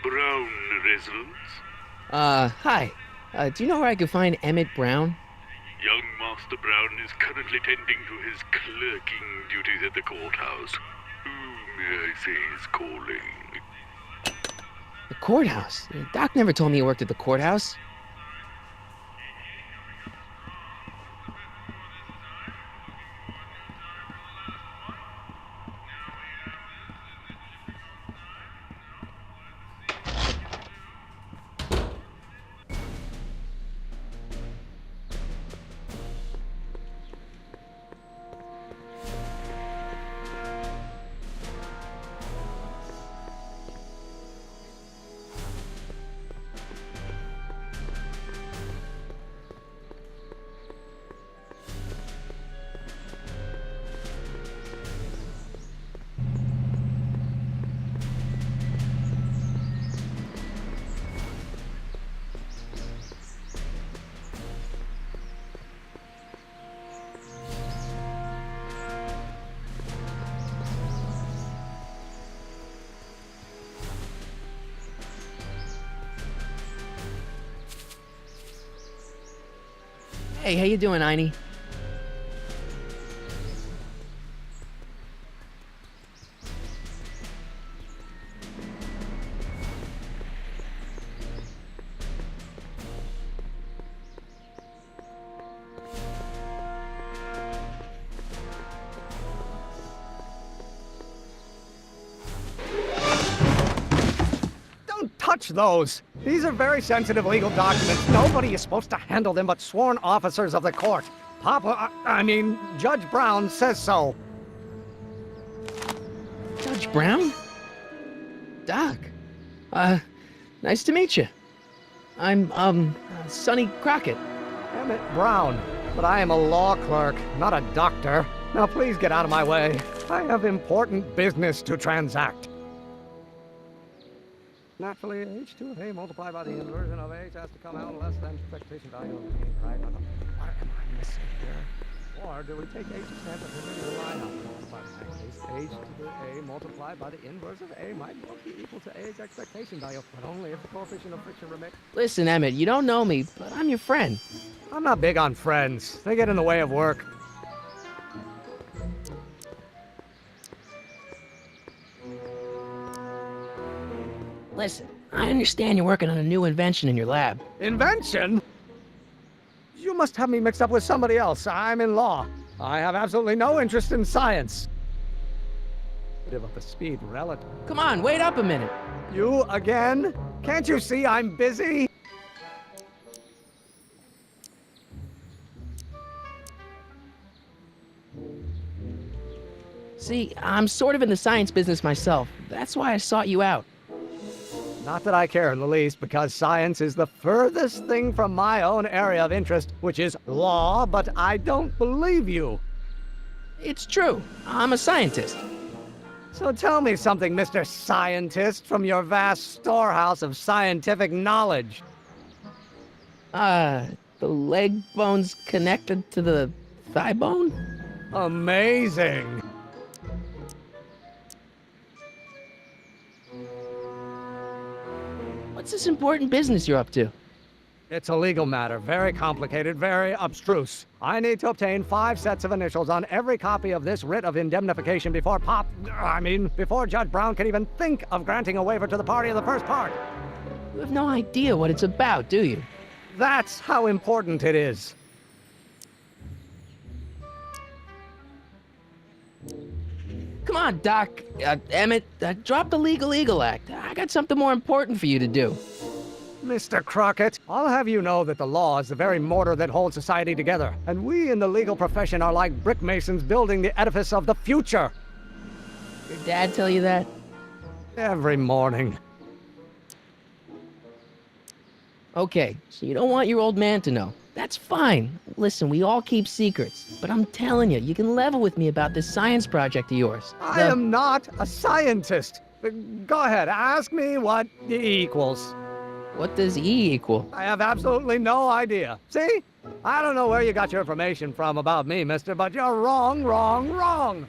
Brown residence. Hi. Do you know where I could find Emmett Brown? Young Master Brown is currently tending to his clerking duties at the courthouse. Who may I say is calling? The courthouse? Doc never told me he worked at the courthouse. Hey, how you doing, Einie? Don't touch those! These are very sensitive legal documents. Nobody is supposed to handle them but sworn officers of the court. Judge Brown says so. Judge Brown? Doc. Nice to meet you. I'm, Sonny Crockett. Emmett Brown. But I am a law clerk, not a doctor. Now please get out of my way. I have important business to transact. Naturally, h2 of a multiplied by the inversion of h has to come out less than expectation value of a, right? What am I missing here? Or do we take h stands at the line up? But in that case, h to the a multiplied by the inverse of a might well be equal to a's expectation value, but only if the coefficient of friction remains. Listen, Emmett, you don't know me, but I'm your friend. I'm not big on friends. They get in the way of work. Listen, I understand you're working on a new invention in your lab. Invention? You must have me mixed up with somebody else. I'm in law. I have absolutely no interest in science. Bit of a speed relative. Come on, wait up a minute. You again? Can't you see I'm busy? See, I'm sort of in the science business myself. That's why I sought you out. Not that I care in the least, because science is the furthest thing from my own area of interest, which is law, but I don't believe you. It's true. I'm a scientist. So tell me something, Mr. Scientist, from your vast storehouse of scientific knowledge. The leg bone's connected to the thigh bone? Amazing. What's this important business you're up to? It's a legal matter, very complicated, very abstruse. I need to obtain 5 sets of initials on every copy of this writ of indemnification before before Judge Brown can even think of granting a waiver to the party of the first part. You have no idea what it's about, do you? That's how important it is. Come on, Doc. Emmett, drop the Legal Eagle Act. I got something more important for you to do. Mr. Crockett, I'll have you know that the law is the very mortar that holds society together, and we in the legal profession are like brick masons building the edifice of the future. Your dad tell you that? Every morning. Okay, so you don't want your old man to know. That's fine. Listen, we all keep secrets. But I'm telling you, you can level with me about this science project of yours. I am not a scientist. Go ahead, ask me what E equals. What does E equal? I have absolutely no idea. See? I don't know where you got your information from about me, mister, but you're wrong, wrong, wrong.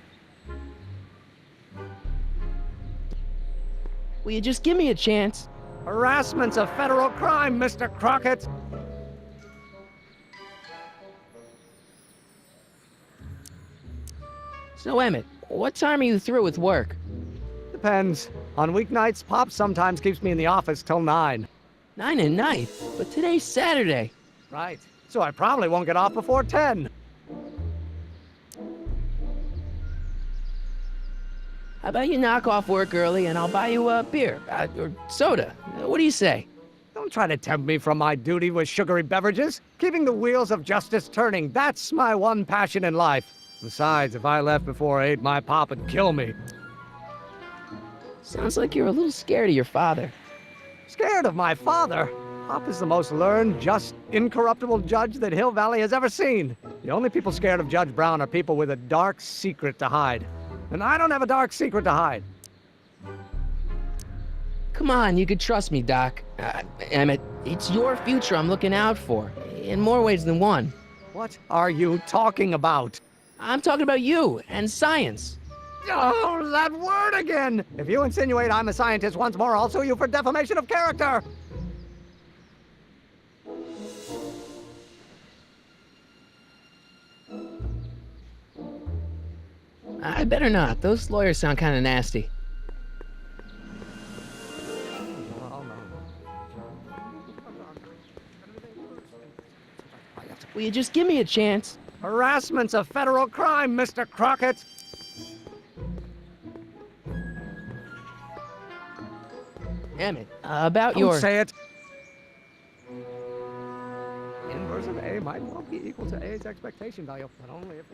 Will you just give me a chance? Harassment's a federal crime, Mr. Crockett. So, Emmett, what time are you through with work? Depends. On weeknights, Pop sometimes keeps me in the office till 9. 9 at night, but today's Saturday. Right. So I probably won't get off before 10. How about you knock off work early and I'll buy you a beer, or soda. What do you say? Don't try to tempt me from my duty with sugary beverages. Keeping the wheels of justice turning, that's my one passion in life. Besides, if I left before 8, my pop would kill me. Sounds like you're a little scared of your father. Scared of my father? Pop is the most learned, just, incorruptible judge that Hill Valley has ever seen. The only people scared of Judge Brown are people with a dark secret to hide. And I don't have a dark secret to hide. Come on, you could trust me, Doc. Emmett, it's your future I'm looking out for, in more ways than one. What are you talking about? I'm talking about you and science. Oh, that word again! If you insinuate I'm a scientist once more, I'll sue you for defamation of character! I better not. Those lawyers sound kind of nasty. Will you just give me a chance? Harassment's a federal crime, Mr. Crockett! Emmett, about Don't your... say it! Inverse of A might well be equal to A's expectation value, but only if...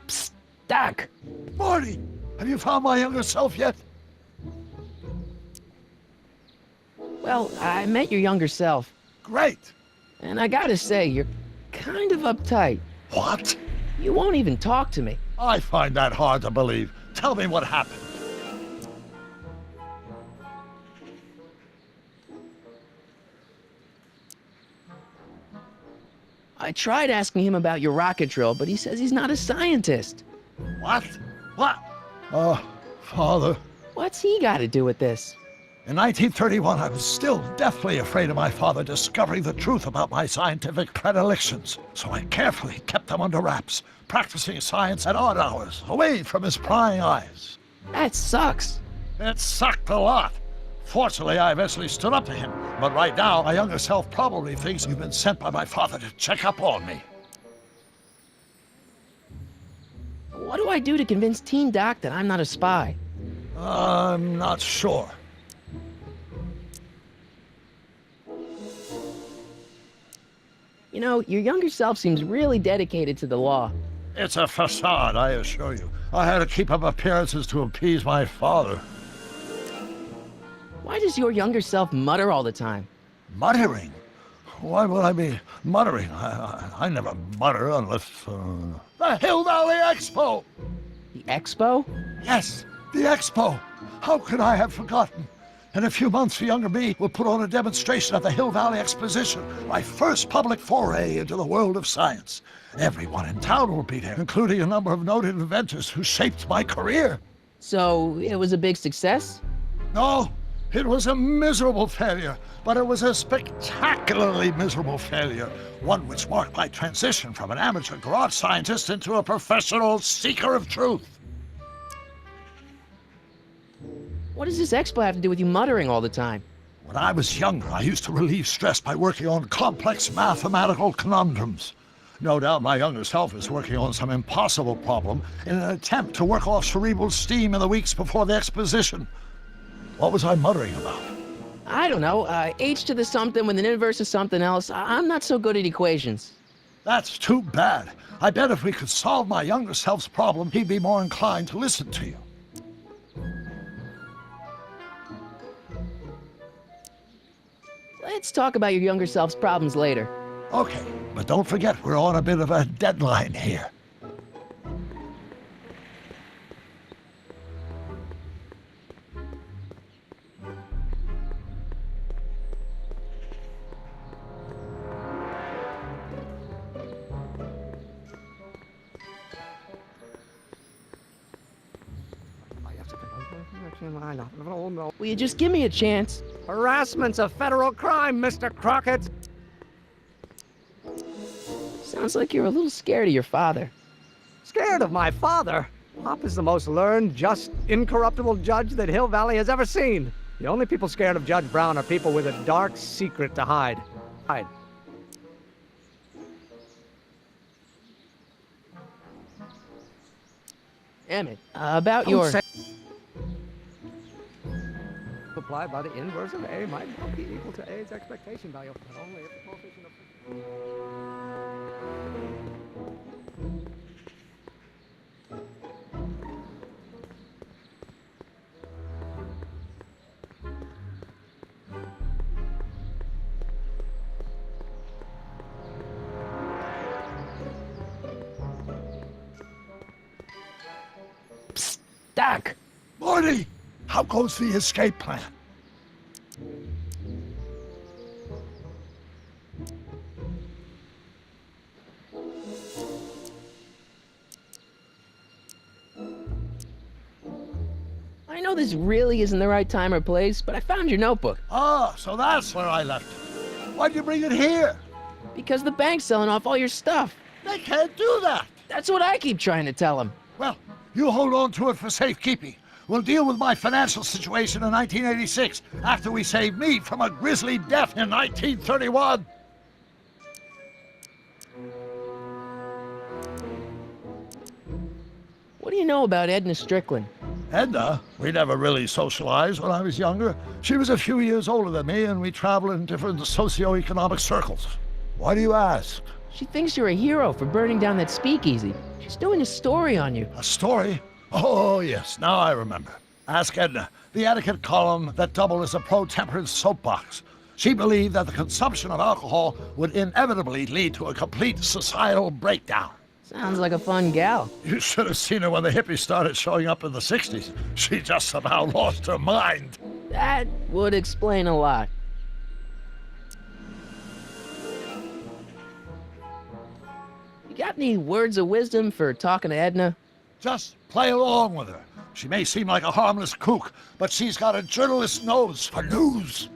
Psst, Doc! Marty, have you found my younger self yet? Well, I met your younger self, Great. and I gotta say, you're kind of uptight. What? You won't even talk to me. I find that hard to believe. Tell me what happened. I tried asking him about your rocket drill, but he says he's not a scientist. What? What? Father. What's he got to do with this? In 1931, I was still deathly afraid of my father discovering the truth about my scientific predilections, so I carefully kept them under wraps, practicing science at odd hours, away from his prying eyes. That sucks. It sucked a lot. Fortunately, I eventually stood up to him, but right now, my younger self probably thinks you've been sent by my father to check up on me. What do I do to convince Teen Doc that I'm not a spy? I'm not sure. You know, your younger self seems really dedicated to the law. It's a facade, I assure you. I had to keep up appearances to appease my father. Why does your younger self mutter all the time? Muttering? Why would I be muttering? I never mutter unless... The Hill Valley Expo! The expo? Yes, the Expo! How could I have forgotten? In a few months, younger me will put on a demonstration at the Hill Valley Exposition, my first public foray into the world of science. Everyone in town will be there, including a number of noted inventors who shaped my career. So, it was a big success? No, it was a miserable failure, but it was a spectacularly miserable failure, one which marked my transition from an amateur garage scientist into a professional seeker of truth. What does this expo have to do with you muttering all the time? When I was younger, I used to relieve stress by working on complex mathematical conundrums. No doubt my younger self is working on some impossible problem in an attempt to work off cerebral steam in the weeks before the exposition. What was I muttering about? I don't know, h to the something with an inverse of something else. I'm not so good at equations. That's too bad. I bet if we could solve my younger self's problem, he'd be more inclined to listen to you. Let's talk about your younger self's problems later. Okay, but don't forget we're on a bit of a deadline here. Oh, no. Will you just give me a chance? Harassment's a federal crime, Mr. Crockett. Sounds like you're a little scared of your father. Scared of my father? Pop is the most learned, just, incorruptible judge that Hill Valley has ever seen. The only people scared of Judge Brown are people with a dark secret to hide. Emmett, about your... Multiplied by the inverse of A might well be equal to A's expectation value, but only if the coefficient of... Psst, Doc! Morty, how goes the escape plan? I know this really isn't the right time or place, but I found your notebook. Ah, so that's where I left it. Why'd you bring it here? Because the bank's selling off all your stuff. They can't do that. That's what I keep trying to tell them. Well, you hold on to it for safekeeping. We'll deal with my financial situation in 1986 after we save me from a grisly death in 1931. What do you know about Edna Strickland? Edna, we never really socialized when I was younger. She was a few years older than me, and we traveled in different socioeconomic circles. Why do you ask? She thinks you're a hero for burning down that speakeasy. She's doing a story on you. A story? Oh, yes, now I remember. Ask Edna, the etiquette column that doubled as a pro-temperance soapbox. She believed that the consumption of alcohol would inevitably lead to a complete societal breakdown. Sounds like a fun gal. You should have seen her when the hippies started showing up in the 60s. She just somehow lost her mind. That would explain a lot. You got any words of wisdom for talking to Edna? Just play along with her. She may seem like a harmless kook, but she's got a journalist's nose for news.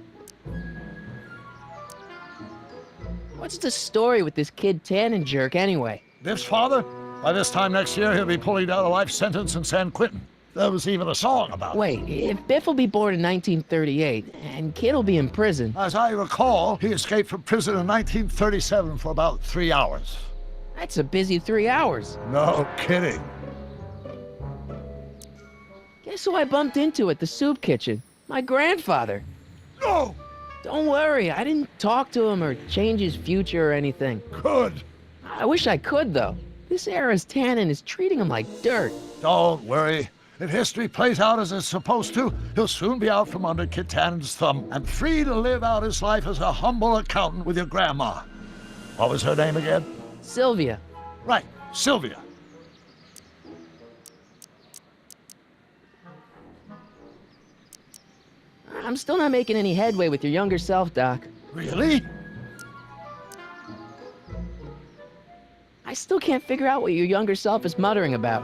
What's the story with this kid Tannen jerk anyway? Biff's father? By this time next year, he'll be pulling down a life sentence in San Quentin. There was even a song about it. Wait, if Biff will be born in 1938, and Kid will be in prison... As I recall, he escaped from prison in 1937 for about 3 hours. That's a busy 3 hours. No kidding. Guess who I bumped into at the soup kitchen? My grandfather. No! Don't worry, I didn't talk to him or change his future or anything. Good. I wish I could, though. This era's Tannen is treating him like dirt. Don't worry. If history plays out as it's supposed to, he'll soon be out from under Kit Tannen's thumb and free to live out his life as a humble accountant with your grandma. What was her name again? Sylvia. Right, Sylvia. I'm still not making any headway with your younger self, Doc. Really? I still can't figure out what your younger self is muttering about.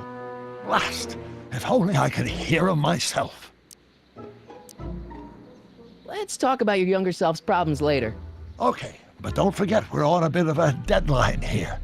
Blast. If only I could hear him myself. Let's talk about your younger self's problems later. Okay, but don't forget we're on a bit of a deadline here.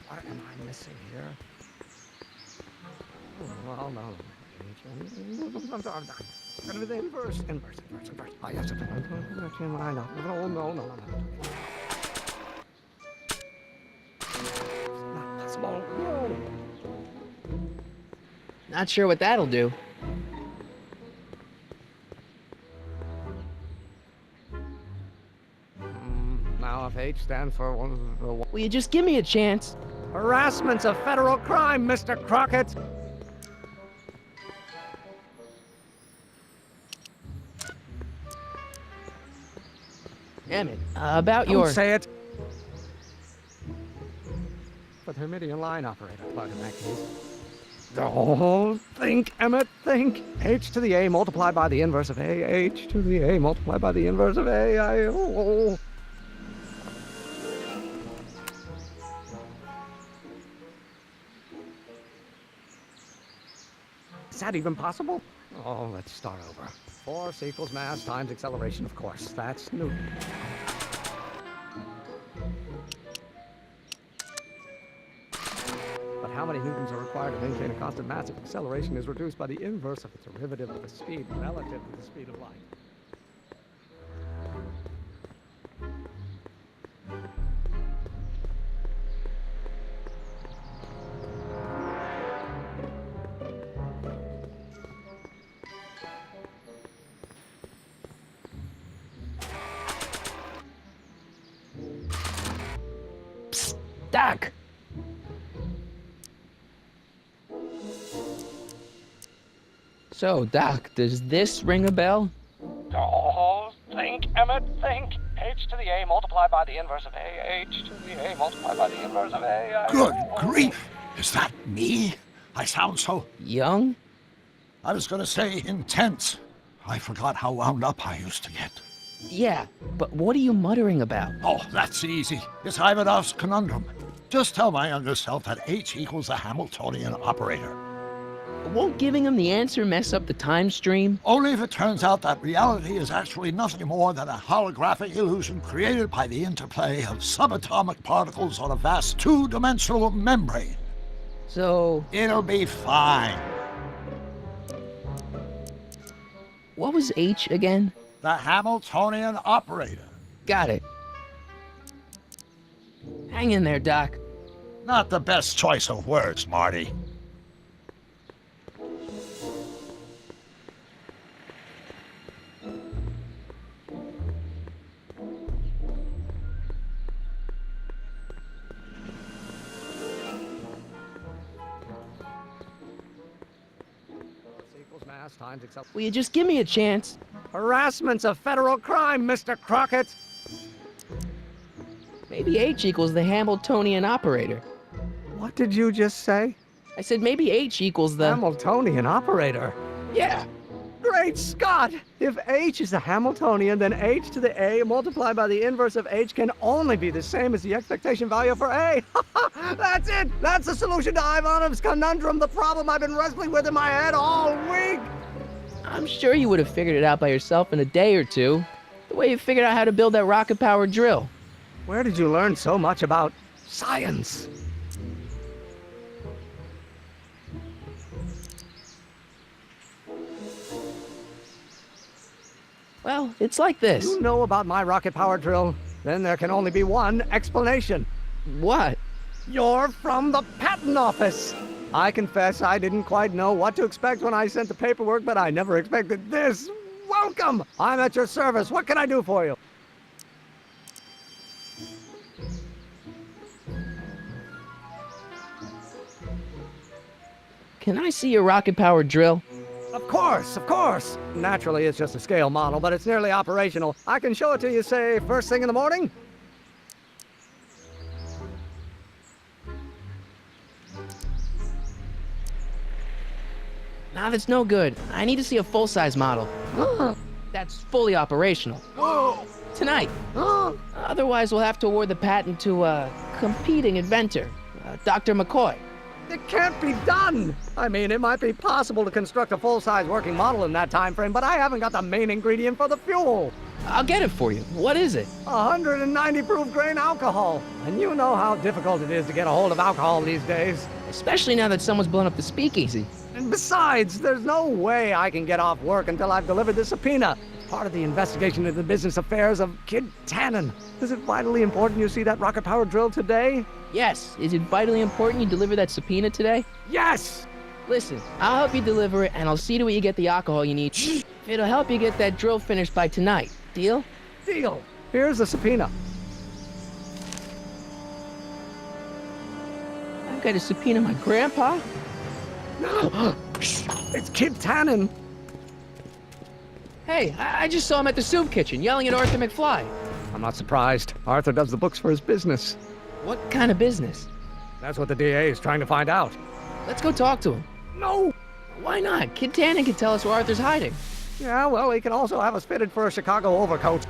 What am I missing here? Well, no. Gonna be the inverse. Oh, yes, I know. No. Not possible. No. Not sure what that'll do. Now, if H stands for one... Will you just give me a chance? Harassment's a federal crime, Mr. Crockett. Emmett, about Don't your... say it. But the Hermitian line operator plug in that case. Don't think, Emmett, think. H to the A multiplied by the inverse of A. H to the A multiplied by the inverse of A. Is that even possible? Oh, let's start over. Force equals mass times acceleration, of course. That's Newton. But how many newtons are required to maintain a constant mass if acceleration is reduced by the inverse of the derivative of the speed relative to the speed of light? Doc! So, Doc, does this ring a bell? Oh, think, Emmett, think. H to the A multiplied by the inverse of A. H to the A multiplied by the inverse of A. Good grief! Is that me? I sound so... Young? I was gonna say intense. I forgot how wound up I used to get. Yeah, but what are you muttering about? Oh, that's easy. It's Ivanov's conundrum. Just tell my younger self that H equals the Hamiltonian operator. Won't giving him the answer mess up the time stream? Only if it turns out that reality is actually nothing more than a holographic illusion created by the interplay of subatomic particles on a vast two-dimensional membrane. So, It'll be fine. what was H again? The Hamiltonian operator. Got it. Hang in there, Doc. Not the best choice of words, Marty. Equals mass times acceleration. Will you just give me a chance? Harassment's a federal crime, Mr. Crockett. Maybe H equals the Hamiltonian operator. What did you just say? I said maybe H equals the... Hamiltonian operator. Yeah! Great Scott! If H is a Hamiltonian, then H to the A multiplied by the inverse of H can only be the same as the expectation value for A. That's it! That's the solution to Ivanov's conundrum, the problem I've been wrestling with in my head all week! I'm sure you would have figured it out by yourself in a day or two. The way you figured out how to build that rocket-powered drill. Where did you learn so much about science? Well, it's like this. You know about my rocket power drill? Then there can only be one explanation. What? You're from the patent office. I confess I didn't quite know what to expect when I sent the paperwork, but I never expected this. Welcome! I'm at your service. What can I do for you? Can I see your rocket-powered drill? Of course, of course. Naturally, it's just a scale model, but it's nearly operational. I can show it to you, say, first thing in the morning. Nah, that's no good. I need to see a full-size model. That's fully operational. Tonight. Otherwise, we'll have to award the patent to a competing inventor, Dr. McCoy. It can't be done! I mean, it might be possible to construct a full-size working model in that time frame, but I haven't got the main ingredient for the fuel. I'll get it for you. What is it? 190 proof grain alcohol. And you know how difficult it is to get a hold of alcohol these days. Especially now that someone's blown up the speakeasy. And besides, there's no way I can get off work until I've delivered the subpoena. It's part of the investigation into the business affairs of Kid Tannen. Is it vitally important you see that rocket-powered drill today? Yes. Is it vitally important you deliver that subpoena today? Yes! Listen, I'll help you deliver it, and I'll see to it you get the alcohol you need. It'll help you get that drill finished by tonight. Deal? Deal. Here's the subpoena. I'm going to subpoena my grandpa? It's Kid Tannen. Hey, I just saw him at the soup kitchen yelling at Arthur McFly. I'm not surprised. Arthur does the books for his business. What kind of business? That's what the DA is trying to find out. Let's go talk to him. No! Why not? Kid Tannen can tell us where Arthur's hiding. Yeah, well, he can also have us fitted for a Chicago overcoat.